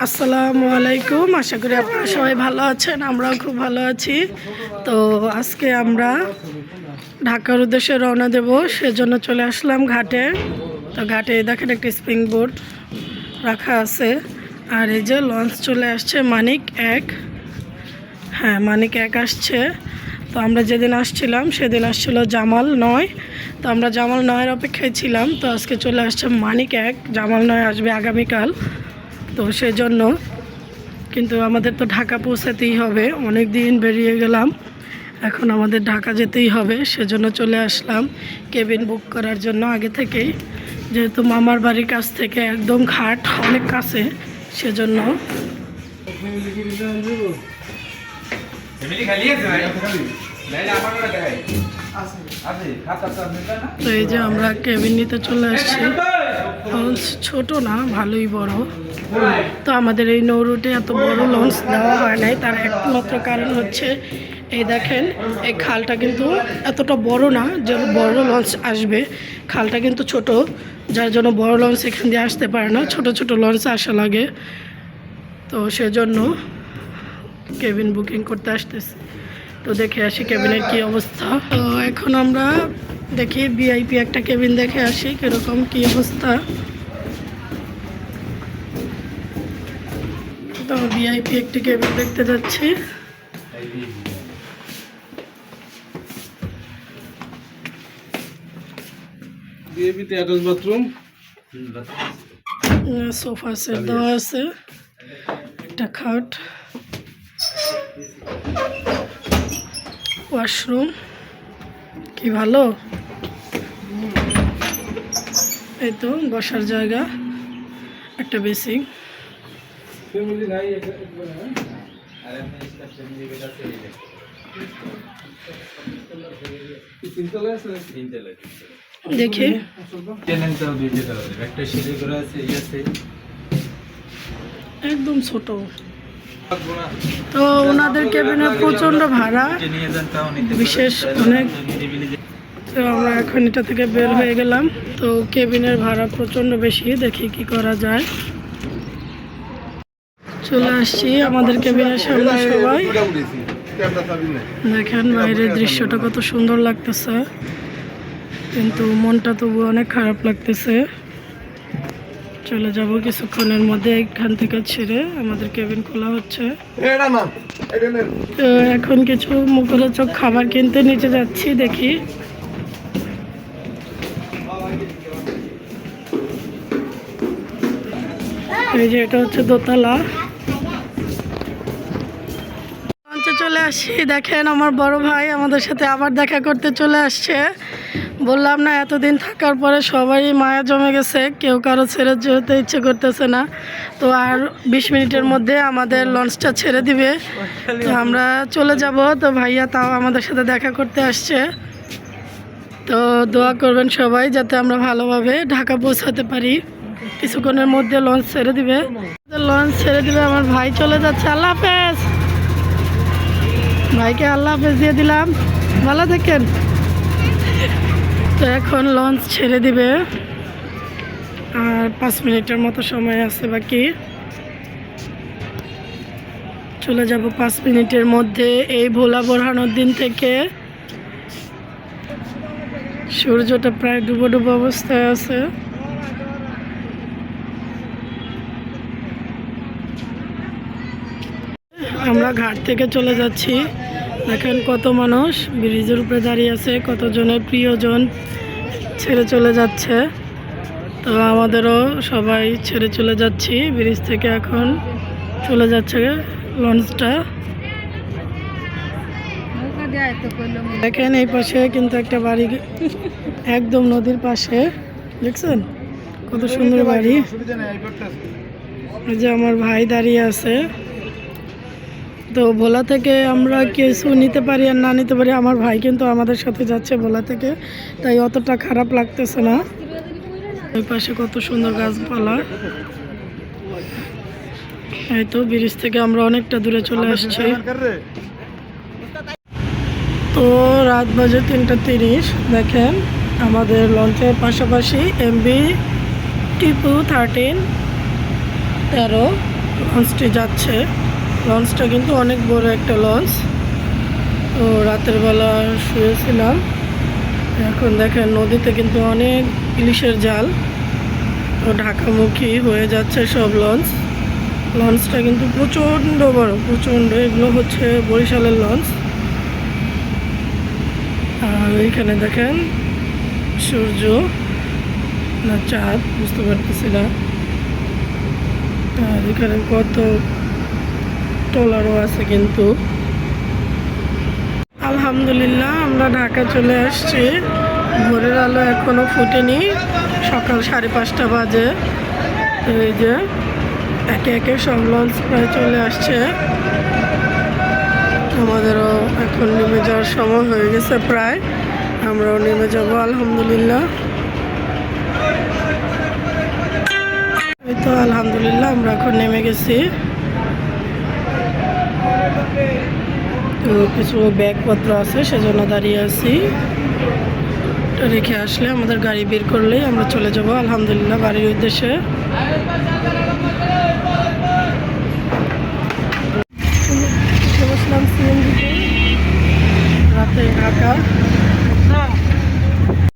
আসসালামু আলাইকুম, আশা করি আপনারা সবাই ভালো আছেন। আমরাও খুব ভালো আছি। তো আজকে আমরা ঢাকার উদ্দেশ্যে রওনা দেব, সেজন্য চলে আসলাম ঘাটে। তো ঘাটে দেখেন একটি স্প্রিং বোট রাখা আছে, আর এই যে লঞ্চ চলে আসছে মানিক এক। হ্যাঁ, মানিক এক আসছে। তো আমরা যেদিন আসছিলাম সেদিন আসছিল জামাল 9। তো আমরা জামাল 9-এর অপেক্ষায় ছিলাম। তো আজকে চলে আসছে মানিক এক, জামাল 9 আসবে আগামীকাল। তো সেজন্য কিন্তু আমাদের তো ঢাকা পৌঁছাতেই হবে, অনেক দিন বেরিয়ে গেলাম, এখন আমাদের ঢাকা যেতেই হবে। সেজন্য চলে আসলাম কেবিন বুক করার জন্য আগে থেকেই, যেহেতু মামার বাড়ির কাছ থেকে একদম ঘাট অনেক কাছে, সেজন্য। তো এই যে আমরা কেবিন নিতে চলে আসছি। লঞ্চ ছোট না, ভালোই বড়। তো আমাদের এই নৌ রুটে এত বড় লঞ্চ দেওয়া হয় নাই, তার একমাত্র কারণ হচ্ছে এই দেখেন, এই খালটা কিন্তু এতটা বড় না যে বড় লঞ্চ আসবে। খালটা কিন্তু ছোট, যার জন্য বড় লঞ্চ এখান দিয়ে আসতে পারে না, ছোট ছোট লঞ্চ আসা লাগে। তো সেজন্য কেবিন বুকিং করতে আসতেছি। তো দেখে আসি কেবিনের কি অবস্থা। তো এখন আমরা দেখি ভিআইপি একটা কেবিন দেখে আসি কিরকম কি অবস্থা। তো ভিআইপি একটি কেবিন দেখতে যাচ্ছি। ভিআইপিতে অ্যাটাচ বাথরুম, সোফা সেট দেওয়া আছে, একটা খাট, ওয়াশরুম, কি ভালো। এই তো বসার জায়গা, একটা বেসিং। ফ্যামিলি নাই দেখি একদম ছোট। তো ওনাদের কেবিনের প্রচন্ড ভাড়া, বিশেষ অনেক। তো আমরা এখন এটা থেকে বের হয়ে গেলাম। তো কেবিনের ভাড়া প্রচন্ড বেশি, দেখি কি করা যায়। চলে আসছি আমাদের কেবিনের সামনে। সবাই দেখেন বাইরের দৃশ্যটা কত সুন্দর লাগতেছে, কিন্তু মনটা তবু অনেক খারাপ লাগতেছে। চলে যাব কিছুক্ষণের মধ্যে এখান থেকে ছেড়ে, আমাদের কেবিন খোলা হচ্ছে। তো এখন কিছু মুখরোচক খাবার কিনতে নিচে যাচ্ছি, দেখি। এই যে এটা হচ্ছে দোতলা। লঞ্চে চলে আসি, দেখেন আমার বড় ভাই আমাদের সাথে আবার দেখা করতে চলে আসছে। বললাম না, এতদিন থাকার পরে সবারই মায়া জমে গেছে, কেউ কারো ছেড়ে যেতে ইচ্ছে করতেছে না। তো আর 20 মিনিটের মধ্যে আমাদের লঞ্চটা ছেড়ে দিবে, তো আমরা চলে যাব। তো ভাইয়া তাও আমাদের সাথে দেখা করতে আসছে। তো দোয়া করবেন সবাই যাতে আমরা ভালোভাবে ঢাকা পৌঁছাতে পারি। কিছুক্ষণের মধ্যে লঞ্চ ছেড়ে দিবে, আমার ভাই চলে যাচ্ছে। আল্লাহ হাফেজ। ভাইকে আল্লাহ হাফেজ দিয়ে দিলাম, ভালো থাকেন। তো এখন লঞ্চ ছেড়ে দিবে, আর 5 মিনিটের মতো সময় আছে বাকি। চলে যাব 5 মিনিটের মধ্যে। এই ভোলা বোরহানোর দিন থেকে সূর্যটা প্রায় ডুবো ডুবো অবস্থায় আছে। আমরা ঘাট থেকে চলে যাচ্ছি, দেখেন কত মানুষ ব্রিজের উপরে দাঁড়িয়ে আছে, কতজনের প্রিয়জন ছেড়ে চলে যাচ্ছে। তো আমাদেরও সবাই ছেড়ে চলে যাচ্ছি ব্রিজ থেকে, এখন চলে যাচ্ছে লঞ্চটা। দেখেন এই পাশে কিন্তু একটা বাড়ি, একদম নদীর পাশে, দেখছেন কত সুন্দর বাড়ি। এই যে আমার ভাই দাঁড়িয়ে আছে। তো ভোলা থেকে আমরা কিছু নিতে পারি আর না নিতে পারি, আমার ভাই কিন্তু আমাদের সাথে যাচ্ছে ভোলা থেকে, তাই অতটা খারাপ লাগতেছে না। ওই পাশে কত সুন্দর গাছপালা। এই তো ব্রিজ থেকে আমরা অনেকটা দূরে চলে আসছি। তো রাত বাজে 3:30। দেখেন আমাদের লঞ্চের পাশাপাশি MV টিপু 13 লঞ্চটি যাচ্ছে। লঞ্চটা কিন্তু অনেক বড় একটা লঞ্চ। তো রাতের বেলা শুয়েছিলাম, এখন দেখেন নদীতে কিন্তু অনেক ইলিশের জাল। তো ঢাকামুখী হয়ে যাচ্ছে সব লঞ্চ। লঞ্চটা কিন্তু প্রচণ্ড বড়, প্রচণ্ড। এগুলো হচ্ছে বরিশালের লঞ্চ। আর এইখানে দেখেন সূর্য না চাঁদ বুঝতে পারতেছি না। আর এখানে কত ট্রলারও আছে কিন্তু। আলহামদুলিল্লাহ আমরা ঢাকা চলে আসছি। ভোরের আলো এখনো ফুটেনি, সকাল 5:30 বাজে। এই যে একে একে সব লঞ্চ প্রায় চলে আসছে। আমাদেরও এখন নেমে যাওয়ার সময় হয়ে গেছে প্রায়, আমরাও নেমে যাব আলহামদুলিল্লাহ। এই তো আলহামদুলিল্লাহ আমরা এখন নেমে গেছি। তো কিছু ব্যাগপত্র আছে সেজন্য দাঁড়িয়ে আছি। রেখে আসলে আমাদের গাড়ি বের করলেই আমরা চলে যাব আলহামদুলিল্লাহ বাড়ির উদ্দেশ্যে। বসলাম সিএনজিতে, রাতে ঢাকা।